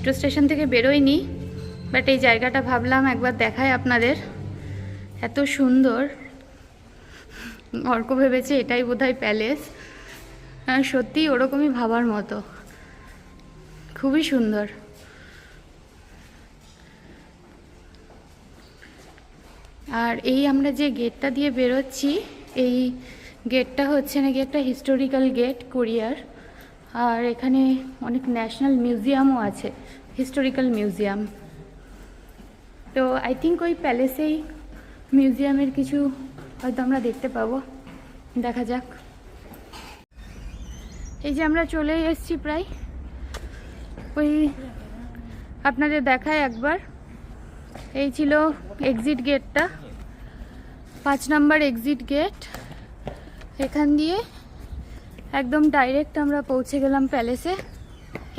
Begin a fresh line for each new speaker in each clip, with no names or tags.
Metro station থেকে বেরোইনি, but এই জায়গাটা ভাবলাম একবার দেখায় আপনাদের। এত সুন্দর। অর্ক ভেবেছে এটাই বোধহয় প্যালেস, সত্যি ওরকমই ভাবার মতো, খুবই সুন্দর। আর এই আমরা যে গেটটা দিয়ে বেরোচ্ছি, এই গেটটা হচ্ছে নাকি একটা হিস্টোরিক্যাল গেট কোরিয়ার। আর এখানে অনেক ন্যাশনাল মিউজিয়ামও আছে, হিস্টোরিক্যাল মিউজিয়াম। তো আই থিঙ্ক ওই প্যালেসেই মিউজিয়ামের কিছু হয়তো আমরা দেখতে পাবো, দেখা যাক। এই যে আমরা চলে এসেছি প্রায়, ওই আপনাদের দেখায় একবার। এই ছিল এক্সিট গেটটা, 5 নম্বর এক্সিট গেট। এখান দিয়ে একদম ডাইরেক্ট আমরা পৌঁছে গেলাম প্যালেসে।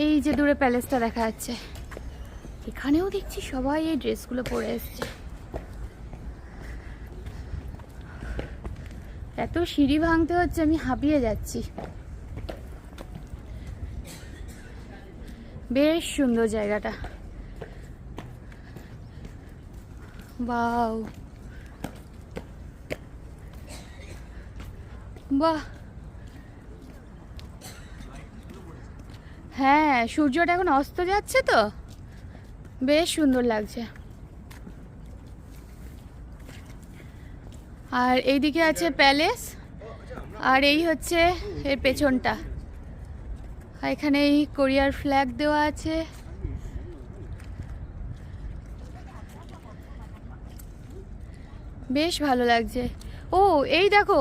এই যে দূরে প্যালেসটা দেখা যাচ্ছে, এখানেও দেখছি সবাই এই ড্রেসগুলো পরে এসছে। এত সিঁড়ি ভাঙতে হচ্ছে, আমি হাঁপিয়ে যাচ্ছি। বেশ সুন্দর জায়গাটা, বাও, বাহ। হ্যাঁ, সূর্যটা এখন অস্ত যাচ্ছে তো বেশ সুন্দর লাগছে। আর এইদিকে আছে প্যালেস, আর এই হচ্ছে এর পেছনটা। এখানে এই কোরিয়ার ফ্ল্যাগ দেওয়া আছে। বেশ ভালো লাগছে। ও এই দেখো,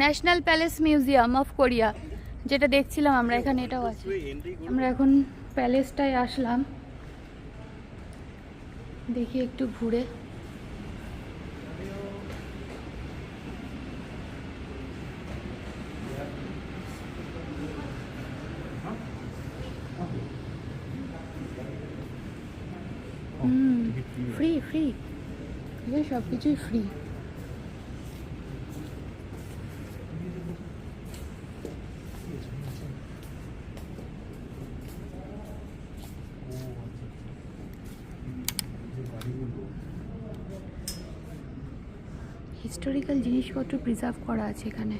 national palace museum of Korea, যেটা দেখছিলাম আমরা, এখানে এটাও আছে। আমরা এখন প্যালেসটায় আসলাম, দেখি একটু ঘুরে। ফ্রি ফ্রি, সব কিছুই ফ্রি। হিস্টোরিক্যাল জিনিসপত্র প্রিজার্ভ করা আছে এখানে।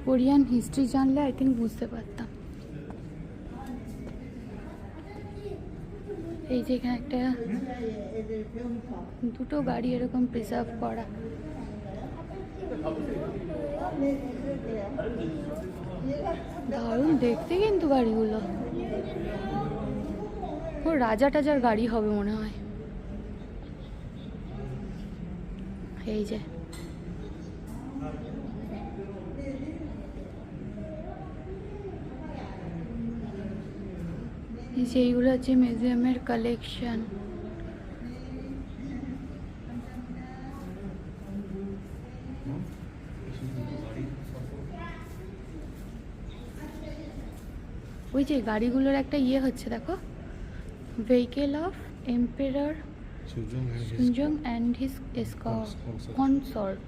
কোরিয়ান হিস্ট্রি জানলে আই থিঙ্ক বুঝতে পারতাম। এই যে এখানে একটা দুটো গাড়ি এরকম প্রিজার্ভ করা। দারুণ দেখতে কিন্তু গাড়িগুলো, ও রাজা টাজার গাড়ি হবে মনে হয়। এই যে এইগুলো হচ্ছে মিউজিয়ামের কালেকশন। ওই যে গাড়িগুলোর একটা ইয়ে হচ্ছে দেখো, vehicle of emperor Suzong and his consort.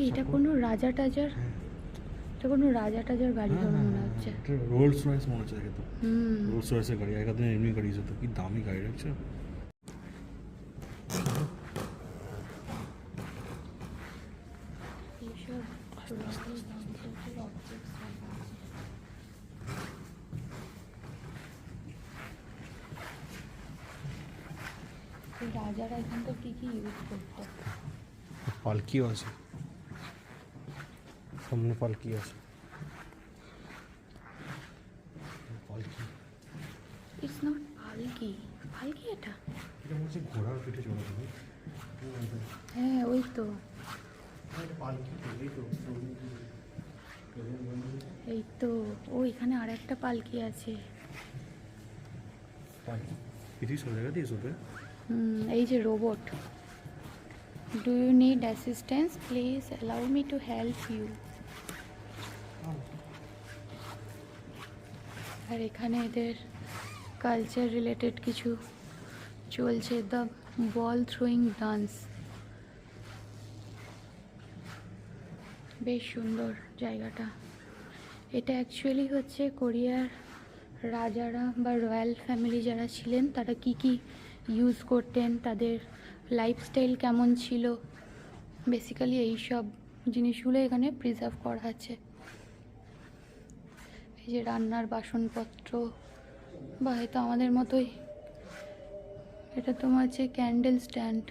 এটা কোনো রাজা টাজার, এটা কোনো রাজা টাজার গাড়ি হবে মনে হচ্ছে।
রোলস রয়েস মনে হচ্ছে দেখে তো। রোলস রয়েসের গাড়ি, আগের দিন এমনি গাড়ি যেত, কি দামি গাড়ি রাখছে।
রাজারা এখানকার কি কি ইউজ করতো।
পালকিও আছে, সামনে পালকি আছে। পালকি,
ইটস নট পালকি, পালকি এটা
হচ্ছে ঘোড়ার পিঠে চড়া যাবে।
হ্যাঁ ওই তো,
পালকি এই তো।
এই তো, ও এখানে আর একটা পালকি আছে।
পালকি পিঠে সব জায়গা দিয়ে চলবে।
এই যে robot. Do you need assistance, please allow me to help you. আর এখানে এদের কালচার রিলেটেড কিছু চলছে, দ্য বল থ্রোয়িং ডান্স। বেশ সুন্দর জায়গাটা। এটা অ্যাকচুয়ালি হচ্ছে কোরিয়ার রাজারা বা রয়্যাল ফ্যামিলি যারা ছিলেন তারা কি কি ইউজ করতেন, তাদের লাইফস্টাইল কেমন ছিল, বেসিক্যালি এই সব জিনিসগুলো এখানে প্রিজার্ভ করা আছে। এই যে রান্নার বাসনপত্র, বা হয়তো আমাদের মতোই, এটা তোমার হচ্ছে ক্যান্ডেল স্ট্যান্ড।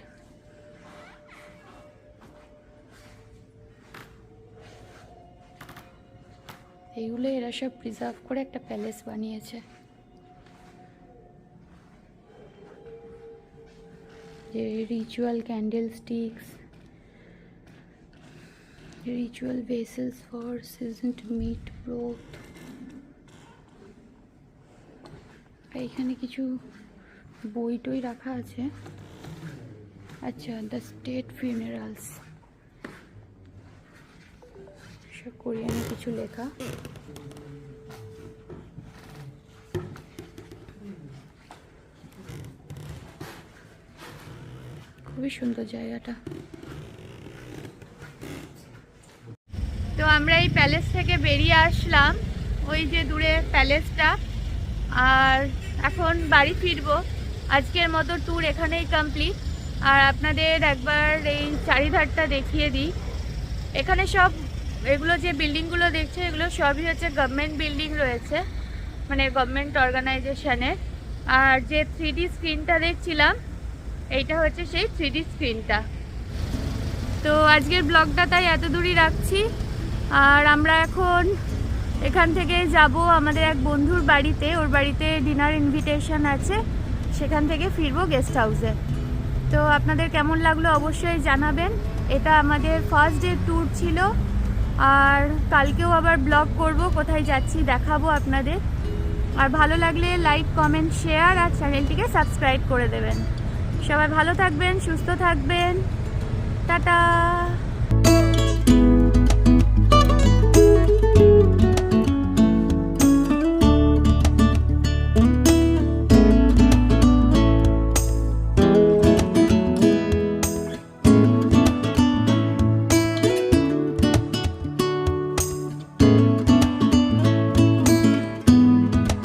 এইগুলো এরা সব প্রিজার্ভ করে একটা প্যালেস বানিয়েছে। যে ritual candle sticks, ritual vases for seasoned meat broth। এখানে কিছু বই টই রাখা আছে। আচ্ছা, দ্য স্টেট ফিউনারালস, সব কোরিয়ানে কিছু লেখা। খুবই সুন্দর জায়গাটা। তো আমরা এই প্যালেস থেকে বেরিয়ে আসলাম, ওই যে দূরে প্যালেসটা, আর এখন বাড়ি ফিরবো। আজকের মতো ট্যুর এখানেই কমপ্লিট। আর আপনাদের একবার এই চারিধারটা দেখিয়ে দিই। এখানে সব এগুলো যে বিল্ডিংগুলো দেখছে এগুলো সবই হচ্ছে গভর্নমেন্ট বিল্ডিং রয়েছে, মানে গভর্নমেন্ট অর্গানাইজেশনের। আর যে 3D স্ক্রিনটা দেখছিলাম এইটা হচ্ছে সেই 3D স্ক্রিনটা। তো আজকের ব্লগটা তাই এত দূরই রাখছি। আর আমরা এখন এখান থেকে যাব আমাদের এক বন্ধুর বাড়িতে, ওর বাড়িতে ডিনার ইনভিটেশন আছে, সেখান থেকে ফিরবো গেস্ট হাউসে। তো আপনাদের কেমন লাগলো অবশ্যই জানাবেন। এটা আমাদের ফার্স্ট ডে ট্যুর ছিল, আর কালকেও আবার ব্লগ করব, কোথায় যাচ্ছি দেখাবো আপনাদের। আর ভালো লাগলে লাইক, কমেন্ট, শেয়ার আর চ্যানেলটিকে সাবস্ক্রাইব করে দেবেন। সবাই ভালো থাকবেন, সুস্থ থাকবেন, টাটা।